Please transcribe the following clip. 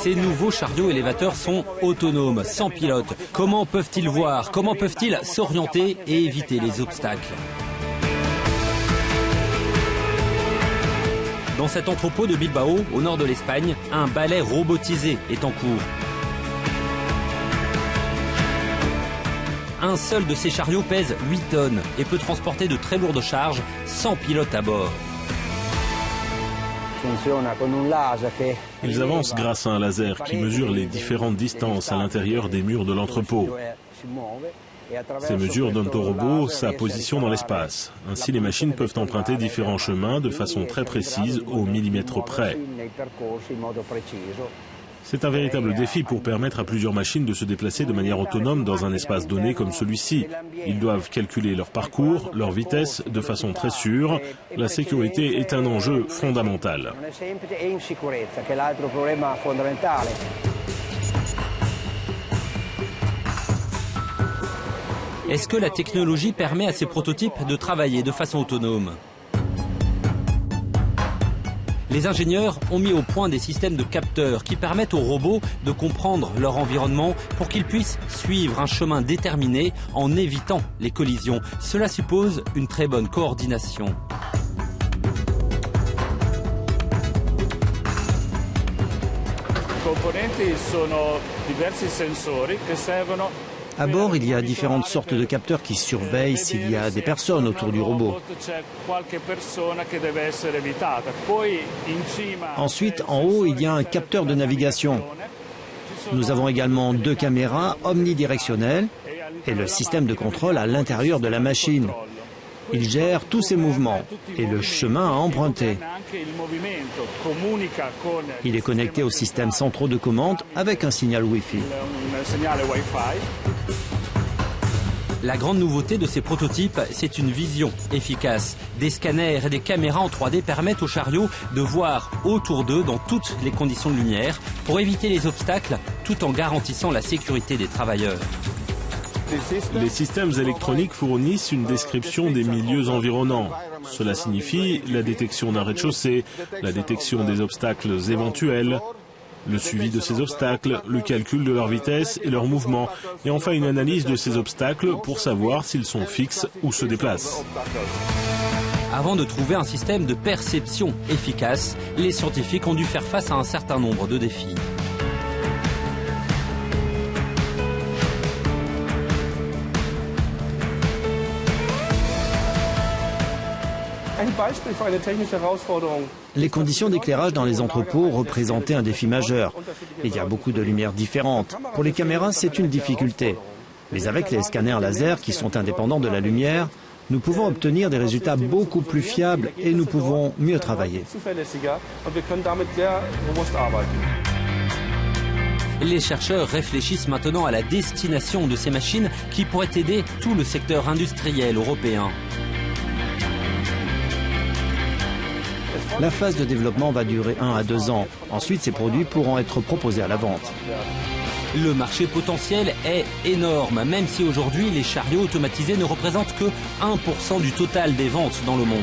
Ces nouveaux chariots élévateurs sont autonomes, sans pilote. Comment peuvent-ils voir? Comment peuvent-ils s'orienter et éviter les obstacles? Dans cet entrepôt de Bilbao, au nord de l'Espagne, un balai robotisé est en cours. Un seul de ces chariots pèse 8 tonnes et peut transporter de très lourdes charges sans pilote à bord. Ils avancent grâce à un laser qui mesure les différentes distances à l'intérieur des murs de l'entrepôt. Ces mesures donnent au robot sa position dans l'espace. Ainsi, les machines peuvent emprunter différents chemins de façon très précise au millimètre près. C'est un véritable défi pour permettre à plusieurs machines de se déplacer de manière autonome dans un espace donné comme celui-ci. Ils doivent calculer leur parcours, leur vitesse de façon très sûre. La sécurité est un enjeu fondamental. Est-ce que la technologie permet à ces prototypes de travailler de façon autonome? Les ingénieurs ont mis au point des systèmes de capteurs qui permettent aux robots de comprendre leur environnement pour qu'ils puissent suivre un chemin déterminé en évitant les collisions. Cela suppose une très bonne coordination. À bord, il y a différentes sortes de capteurs qui surveillent s'il y a des personnes autour du robot. Ensuite, en haut, il y a un capteur de navigation. Nous avons également 2 caméras omnidirectionnelles et le système de contrôle à l'intérieur de la machine. Il gère tous ses mouvements et le chemin à emprunter. Il est connecté aux systèmes centraux de commande avec un signal Wi-Fi. La grande nouveauté de ces prototypes, c'est une vision efficace. Des scanners et des caméras en 3D permettent aux chariots de voir autour d'eux dans toutes les conditions de lumière pour éviter les obstacles tout en garantissant la sécurité des travailleurs. Les systèmes électroniques fournissent une description des milieux environnants. Cela signifie la détection d'un rez-de-chaussée, la détection des obstacles éventuels, le suivi de ces obstacles, le calcul de leur vitesse et leur mouvement, et enfin une analyse de ces obstacles pour savoir s'ils sont fixes ou se déplacent. Avant de trouver un système de perception efficace, les scientifiques ont dû faire face à un certain nombre de défis. Les conditions d'éclairage dans les entrepôts représentaient un défi majeur. Il y a beaucoup de lumières différentes. Pour les caméras, c'est une difficulté. Mais avec les scanners laser qui sont indépendants de la lumière, nous pouvons obtenir des résultats beaucoup plus fiables et nous pouvons mieux travailler. Les chercheurs réfléchissent maintenant à la destination de ces machines qui pourraient aider tout le secteur industriel européen. La phase de développement va durer 1 à 2 ans. Ensuite, ces produits pourront être proposés à la vente. Le marché potentiel est énorme, même si aujourd'hui les chariots automatisés ne représentent que 1% du total des ventes dans le monde.